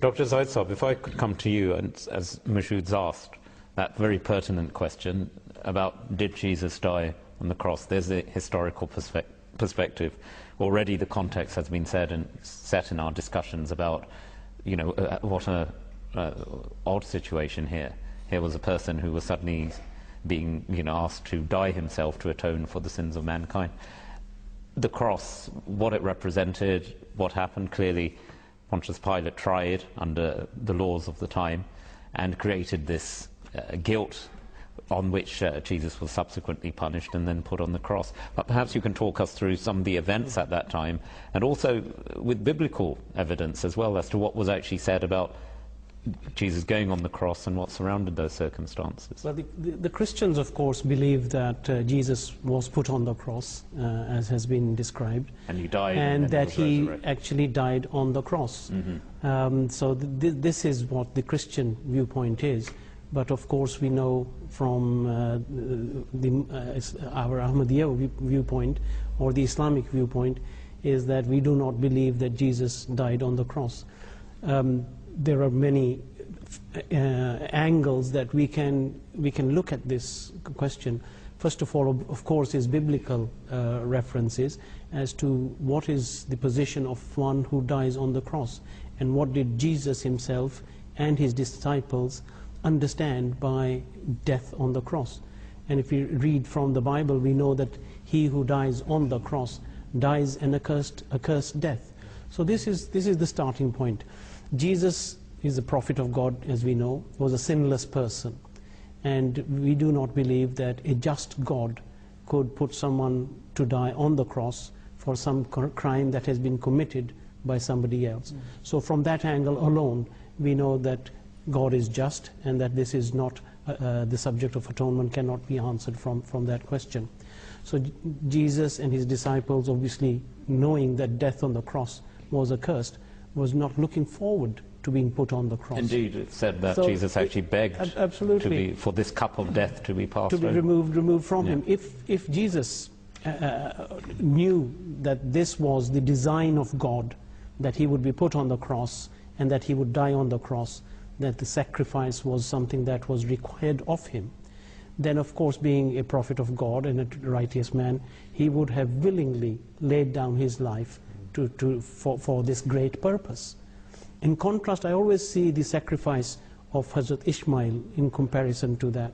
Dr. Zaitsab, if I could come to you, and as Mashoud's asked, that very pertinent question about did Jesus die on the cross? There's a historical perspective. Already the context has been set in our discussions about, what a odd situation here. Here was a person who was suddenly being, asked to die himself to atone for the sins of mankind. The cross, what it represented, what happened, clearly Pontius Pilate tried under the laws of the time and created this guilt on which Jesus was subsequently punished and then put on the cross. But perhaps you can talk us through some of the events at that time, and also with biblical evidence as well as to what was actually said about Jesus going on the cross and what surrounded those circumstances. Well, the Christians, of course, believe that Jesus was put on the cross, as has been described. And he died. And that he actually died on the cross. So this is what the Christian viewpoint is. But of course we know from our Ahmadiyya viewpoint, or the Islamic viewpoint, is that we do not believe that Jesus died on the cross. There are many angles that we can look at this question. First of all, of course, is biblical references as to what is the position of one who dies on the cross, and what did Jesus himself and his disciples understand by death on the cross. And if we read from the Bible, we know that he who dies on the cross dies an accursed death. So this is the starting point. Jesus is a prophet of God, as we know, was a sinless person. And we do not believe that a just God could put someone to die on the cross for some crime that has been committed by somebody else. So from that angle alone, we know that God is just, and that this is not the subject of atonement cannot be answered from that question. So Jesus and his disciples, obviously knowing that death on the cross was accursed, was not looking forward to being put on the cross. Indeed, it said that Jesus actually begged absolutely for this cup of death to be passed to be removed from him. If Jesus knew that this was the design of God, that he would be put on the cross and that he would die on the cross, that the sacrifice was something that was required of him, then of course, being a prophet of God and a righteous man, he would have willingly laid down his life for this great purpose. In contrast, I always see the sacrifice of Hazrat Ishmael in comparison to that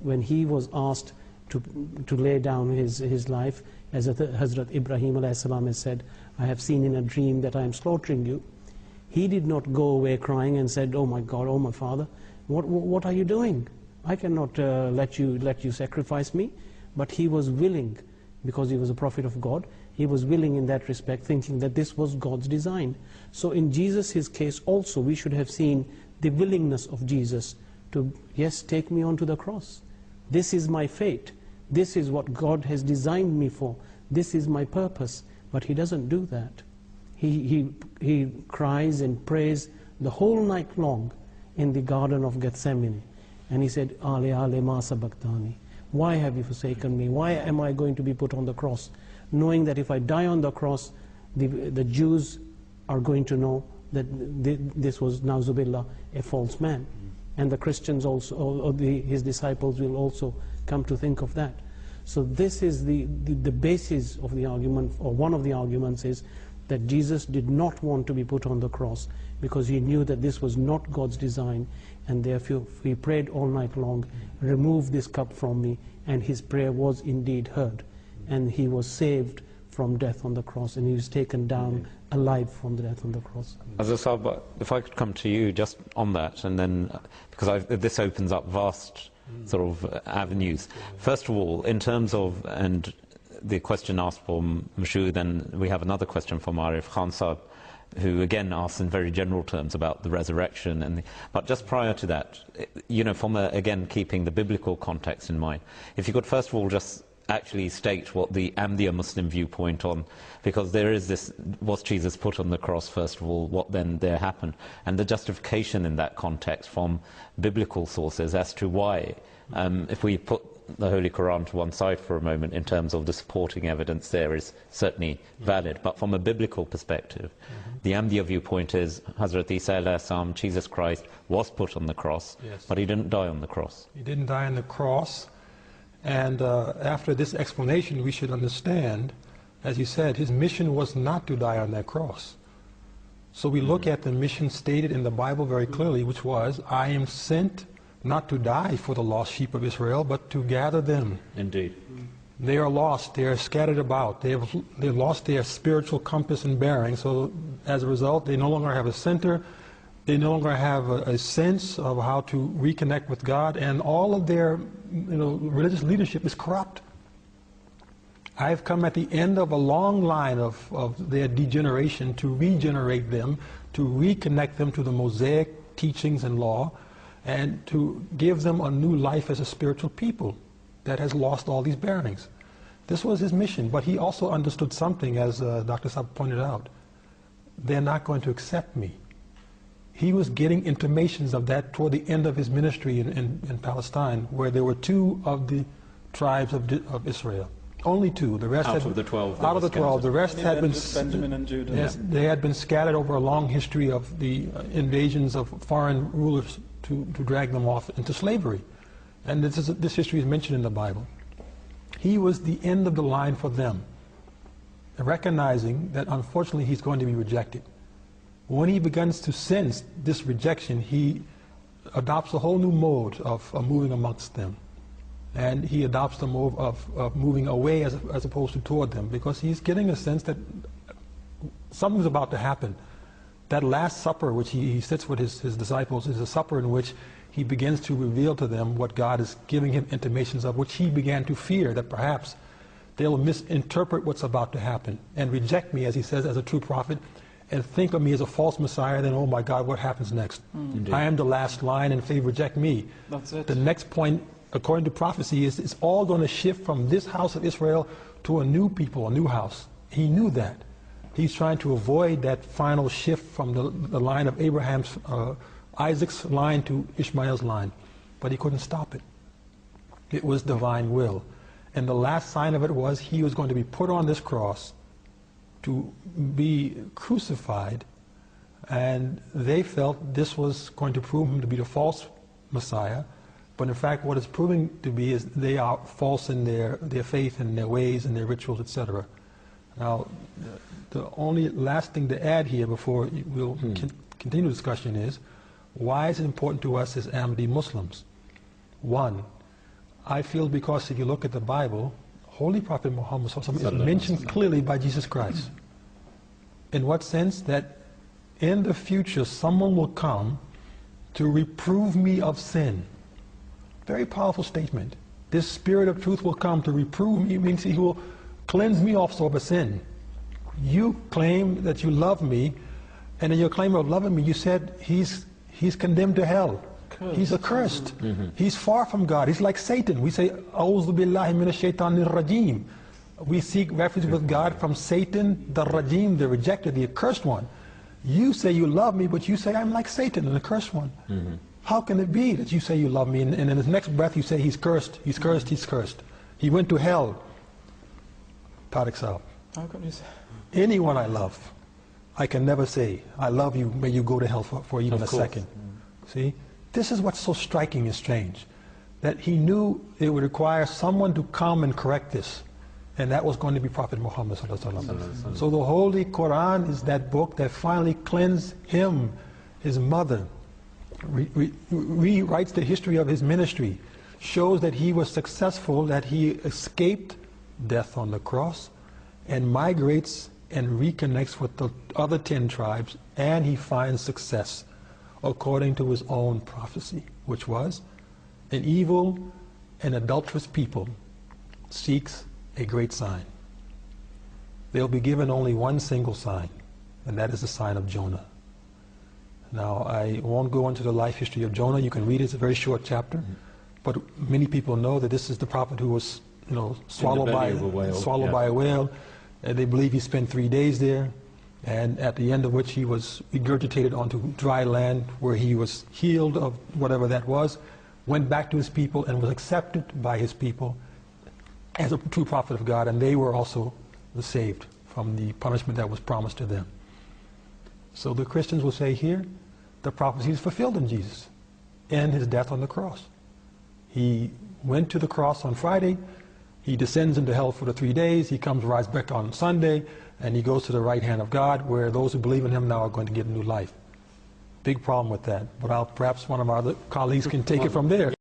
when he was asked to lay down his life, as Hazrat Ibrahim alayhi salam has said, I have seen in a dream that I am slaughtering you. He did not go away crying and said, oh my God, oh my father, what are you doing? I cannot let you sacrifice me. But he was willing, because he was a prophet of God, he was willing in that respect, thinking that this was God's design. So in Jesus, his case also, we should have seen the willingness of Jesus to, yes, take me onto the cross. This is my fate. This is what God has designed me for. This is my purpose. But he doesn't do that. He cries and prays the whole night long in the Garden of Gethsemane. And he said, Ale, ale, ma sabachthani. Why have you forsaken me? Why am I going to be put on the cross? Knowing that if I die on the cross, the Jews are going to know that this was, na'uzubillah, a false man. And the Christians also, or his disciples will also come to think of that. So this is the basis of the argument, or one of the arguments is that Jesus did not want to be put on the cross because he knew that this was not God's design, and therefore he prayed all night long, remove this cup from me, and his prayer was indeed heard, and he was saved from death on the cross, and he was taken down alive from the death on the cross. Azasab, if I could come to you just on that, and then, because this opens up vast sort of avenues. First of all, in terms of, and the question asked for Mashoud, then we have another question from Arif Khan Saab, who again asks in very general terms about the resurrection. But just prior to that, from again keeping the biblical context in mind, if you could first of all just actually state what the Ahmadiyya Muslim viewpoint on, because there is this, was Jesus put on the cross first of all, what then there happened, and the justification in that context from biblical sources as to why, if we put the Holy Quran to one side for a moment in terms of the supporting evidence there is certainly valid. But from a biblical perspective, the Ahmadiyya viewpoint is Hazrat Isa alayhi salam, Jesus Christ, was put on the cross, but he didn't die on the cross. He didn't die on the cross. And after this explanation, we should understand, as you said, his mission was not to die on that cross. So we look at the mission stated in the Bible very clearly, which was, I am sent not to die for the lost sheep of Israel, but to gather them. Indeed. They are lost. They are scattered about. They've lost their spiritual compass and bearing. So as a result, they no longer have a center. They no longer have a sense of how to reconnect with God. And all of their religious leadership is corrupt. I've come at the end of a long line of their degeneration to regenerate them, to reconnect them to the Mosaic teachings and law, and to give them a new life as a spiritual people that has lost all these bearings. This was his mission, but he also understood something, as Dr. Saab pointed out. They're not going to accept me. He was getting intimations of that toward the end of his ministry in Palestine, where there were 2 of the tribes of Israel. Only 2. The rest out of the 12. Out of the 12. The rest had been Benjamin and Judah. Yes, they had been scattered over a long history of the invasions of foreign rulers to drag them off into slavery. And this history is mentioned in the Bible. He was the end of the line for them, recognizing that unfortunately he's going to be rejected. When he begins to sense this rejection, he adopts a whole new mode of moving amongst them. And he adopts the mode of moving away as opposed to toward them, because he's getting a sense that something's about to happen. That Last Supper, which he sits with his disciples, is a supper in which he begins to reveal to them what God is giving him intimations of, which he began to fear that perhaps they'll misinterpret what's about to happen and reject me, as he says, as a true prophet, and think of me as a false Messiah. Then, oh my God, what happens next? I am the last line, and if they reject me, That's it. the next point, according to prophecy, is it's all going to shift from this house of Israel to a new people, a new house. He knew that. He's trying to avoid that final shift from the line of Abraham's, Isaac's line to Ishmael's line. But he couldn't stop it. It was divine will. And the last sign of it was he was going to be put on this cross to be crucified. And they felt this was going to prove him to be the false Messiah. But in fact, what it's proving to be is they are false in their faith and their ways and their rituals, etc. Now, the only last thing to add here before we'll continue the discussion is, why is it important to us as Ahmadi Muslims? One, I feel because if you look at the Bible, Holy Prophet Muhammad is mentioned clearly by Jesus Christ. In what sense? That in the future someone will come to reprove me of sin. Very powerful statement. This Spirit of truth will come to reprove me, means he will cleanse me also of a sin. You claim that you love me, and in your claim of loving me, you said he's condemned to hell. He's accursed. He's far from God. He's like Satan. We say, A'udhu billahi minash shaitanir rajim. We seek refuge with God from Satan, the rajim, the rejected, the accursed one. You say you love me, but you say I'm like Satan, an accursed one. How can it be that you say you love me, and in his next breath you say he's cursed, he's cursed, he's cursed. He went to hell. Tariq Saab. How can you say? Anyone I love, I can never say, I love you, may you go to hell for even a second. See? This is what's so striking and strange. That he knew it would require someone to come and correct this. And that was going to be Prophet Muhammad sallallahu alaihi wasallam. So the Holy Quran is that book that finally cleansed him, his mother, rewrites the history of his ministry, shows that he was successful, that he escaped death on the cross, and migrates and reconnects with the other 10 tribes, and he finds success according to his own prophecy, which was, an evil and adulterous people seeks a great sign. They'll be given only one single sign, and that is the sign of Jonah. Now, I won't go into the life history of Jonah. You can read it. It's a very short chapter. But many people know that this is the prophet who was, swallowed by a whale. And they believe he spent 3 days there, and at the end of which he was regurgitated onto dry land, where he was healed of whatever that was. went back to his people and was accepted by his people as a true prophet of God, and they were also saved from the punishment that was promised to them. So the Christians will say here, the prophecy is fulfilled in Jesus and his death on the cross. He went to the cross on Friday, he descends into hell for the 3 days, he comes, rises back on Sunday, and he goes to the right hand of God, where those who believe in him now are going to get new life. Big problem with that, but perhaps one of our other colleagues can take it from there.